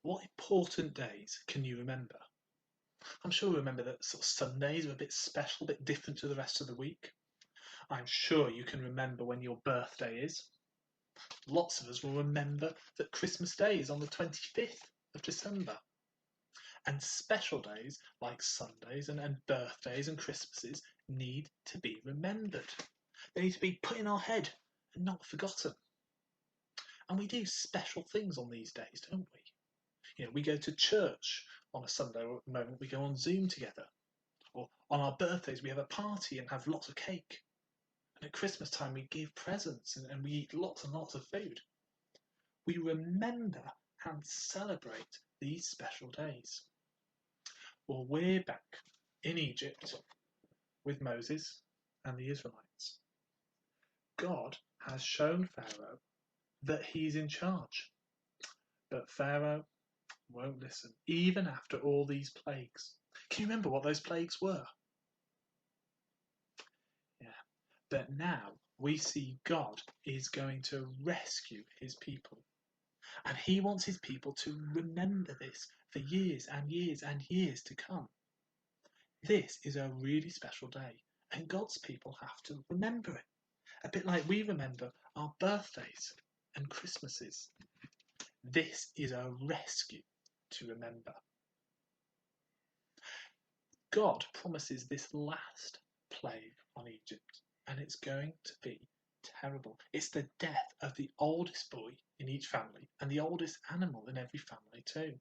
What important days can you remember? I'm sure you remember that sort of Sundays are a bit special, a bit different to the rest of the week. I'm sure you can remember when your birthday is. Lots of us will remember that Christmas Day is on the 25th of December. And special days like Sundays and birthdays and Christmases need to be remembered. They need to be put in our head and not forgotten. And we do special things on these days, don't we? We go to church on a Sunday, or at the moment we go on Zoom together. Or on our birthdays we have a party and have lots of cake. And at Christmas time we give presents and we eat lots and lots of food. We remember and celebrate these special days. Well, we're back in Egypt with Moses and the Israelites. God has shown Pharaoh that he's in charge. But Pharaoh won't listen, even after all these plagues. Can you remember what those plagues were? Yeah. But now we see God is going to rescue his people. And he wants his people to remember this for years and years and years to come. This is a really special day, and God's people have to remember it. A bit like we remember our birthdays and Christmases. This is a rescue to remember. God promises this last plague on Egypt, and it's going to be terrible. It's the death of the oldest boy in each family and the oldest animal in every family too.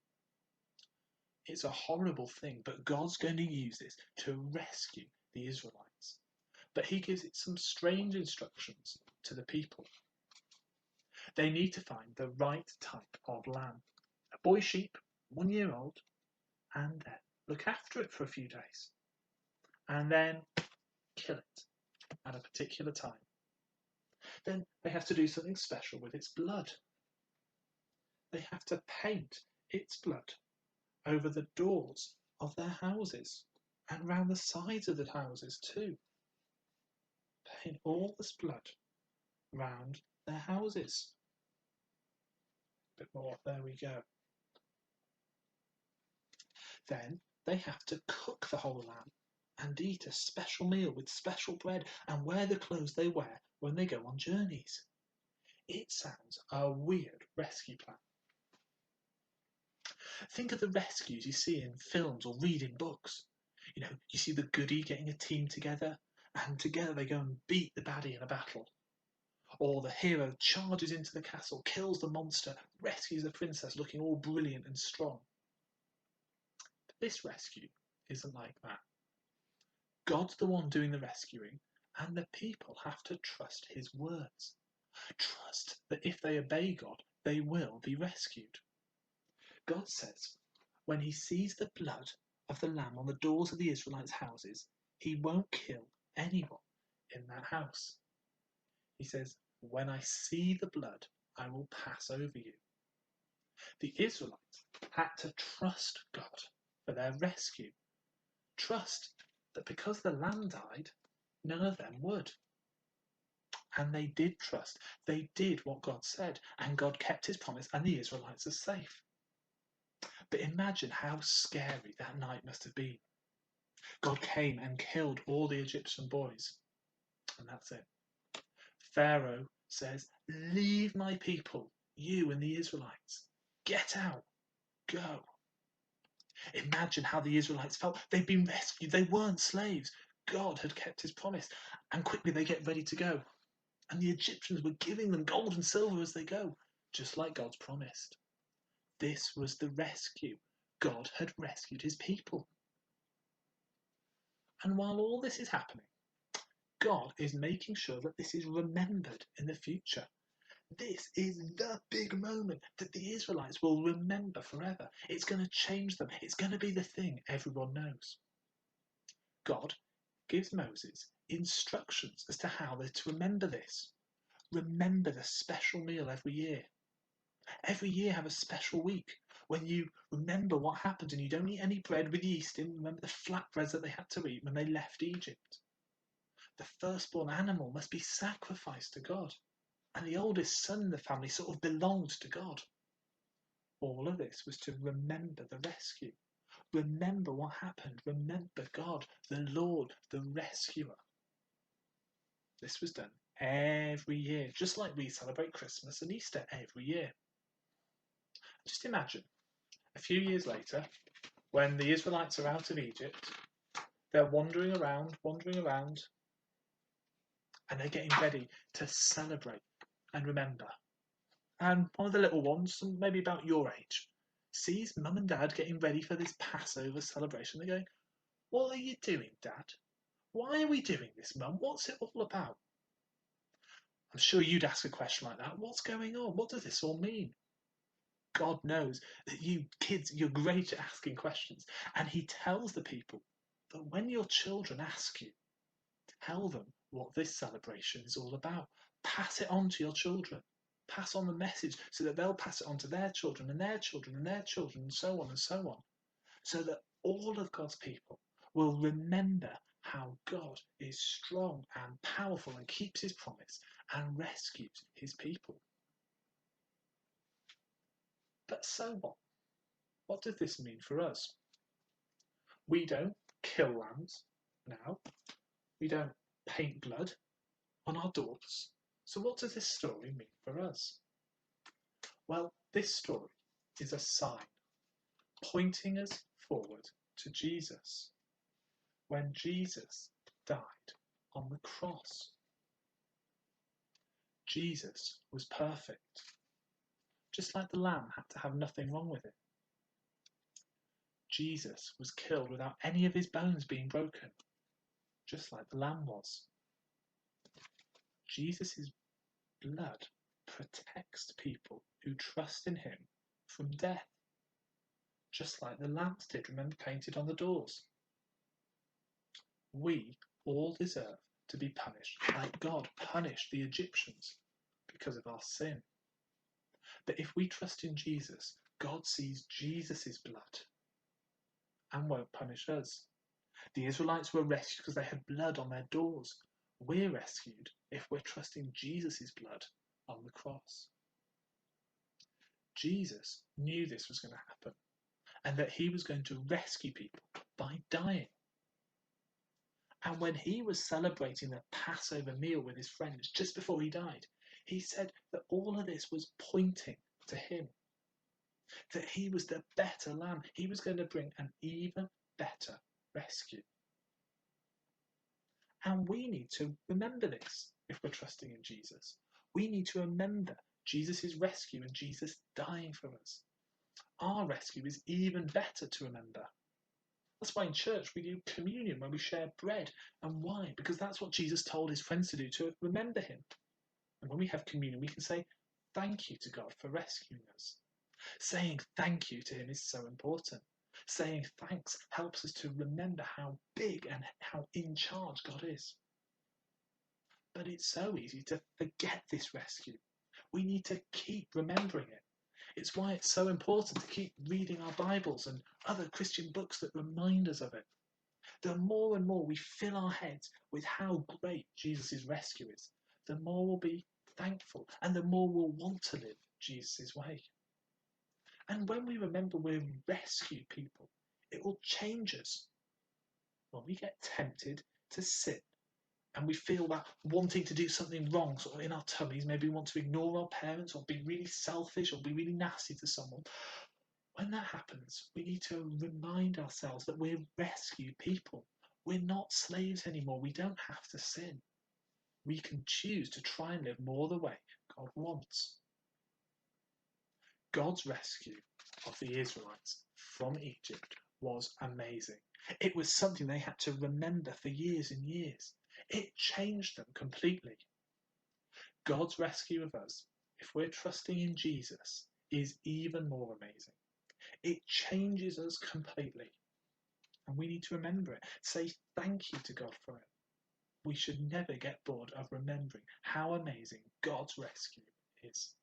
It's a horrible thing, but God's going to use this to rescue the Israelites. But he gives it some strange instructions to the people. They need to find the right type of lamb. A boy sheep, 1 year old, and then look after it for a few days. And then kill it at a particular time. Then they have to do something special with its blood. They have to paint its blood over the doors of their houses and round the sides of the houses too. Paint all this blood round their houses. A bit more, there we go. Then they have to cook the whole lamb and eat a special meal with special bread and wear the clothes they wear when they go on journeys. It sounds a weird rescue plan. Think of the rescues you see in films or read in books. You see the goodie getting a team together, and together they go and beat the baddie in a battle. Or the hero charges into the castle, kills the monster, rescues the princess looking all brilliant and strong. But this rescue isn't like that. God's the one doing the rescuing, and the people have to trust his words. Trust that if they obey God, they will be rescued. God says, when he sees the blood of the lamb on the doors of the Israelites' houses, he won't kill anyone in that house. He says, when I see the blood, I will pass over you. The Israelites had to trust God for their rescue. Trust that because the lamb died, none of them would. And they did trust. They did what God said, and God kept his promise, and the Israelites are safe. But imagine how scary that night must have been. God came and killed all the Egyptian boys. And that's it. Pharaoh says, leave my people, you and the Israelites. Get out. Go. Imagine how the Israelites felt. They'd been rescued. They weren't slaves. God had kept his promise. And quickly they get ready to go. And the Egyptians were giving them gold and silver as they go, just like God's promised. This was the rescue. God had rescued his people. And while all this is happening, God is making sure that this is remembered in the future. This is the big moment that the Israelites will remember forever. It's going to change them. It's going to be the thing everyone knows. God gives Moses instructions as to how they're to remember this. Remember the special meal every year. Every year have a special week when you remember what happened and you don't eat any bread with yeast in. Remember the flatbreads that they had to eat when they left Egypt. The firstborn animal must be sacrificed to God. And the oldest son in the family sort of belonged to God. All of this was to remember the rescue. Remember what happened. Remember God, the Lord, the rescuer. This was done every year, just like we celebrate Christmas and Easter every year. Just imagine, a few years later, when the Israelites are out of Egypt, they're wandering around, and they're getting ready to celebrate and remember. And one of the little ones, maybe about your age, sees mum and dad getting ready for this Passover celebration. They're going, "What are you doing, Dad? Why are we doing this, Mum? What's it all about?" I'm sure you'd ask a question like that. What's going on? What does this all mean? God knows that you kids, you're great at asking questions. And he tells the people that when your children ask you, tell them what this celebration is all about. Pass it on to your children. Pass on the message so that they'll pass it on to their children and their children and their children and so on and so on. So that all of God's people will remember how God is strong and powerful and keeps his promise and rescues his people. But so what? What does this mean for us? We don't kill lambs now. We don't paint blood on our doors. So what does this story mean for us? Well, this story is a sign pointing us forward to Jesus. When Jesus died on the cross, Jesus was perfect. Just like the lamb had to have nothing wrong with it. Jesus was killed without any of his bones being broken, just like the lamb was. Jesus' blood protects people who trust in him from death, just like the lambs did, remember, painted on the doors. We all deserve to be punished, like God punished the Egyptians because of our sin. But if we trust in Jesus, God sees Jesus' blood and won't punish us. The Israelites were rescued because they had blood on their doors. We're rescued if we're trusting Jesus' blood on the cross. Jesus knew this was going to happen and that he was going to rescue people by dying. And when he was celebrating the Passover meal with his friends just before he died, he said that all of this was pointing to him, that he was the better lamb. He was going to bring an even better rescue. And we need to remember this if we're trusting in Jesus. We need to remember Jesus' rescue and Jesus dying for us. Our rescue is even better to remember. That's why in church we do communion when we share bread. And why? Because that's what Jesus told his friends to do, to remember him. And when we have communion, we can say thank you to God for rescuing us. Saying thank you to him is so important. Saying thanks helps us to remember how big and how in charge God is. But it's so easy to forget this rescue. We need to keep remembering it. It's why it's so important to keep reading our Bibles and other Christian books that remind us of it. The more and more we fill our heads with how great Jesus' rescue is, the more we'll be thankful and the more we'll want to live Jesus' way. And when we remember we're rescued people, it will change us. When we get tempted to sin and we feel that wanting to do something wrong sort of in our tummies, maybe we want to ignore our parents or be really selfish or be really nasty to someone, when that happens, we need to remind ourselves that we're rescued people. We're not slaves anymore. We don't have to sin. We can choose to try and live more the way God wants. God's rescue of the Israelites from Egypt was amazing. It was something they had to remember for years and years. It changed them completely. God's rescue of us, if we're trusting in Jesus, is even more amazing. It changes us completely. And we need to remember it. Say thank you to God for it. We should never get bored of remembering how amazing God's rescue is.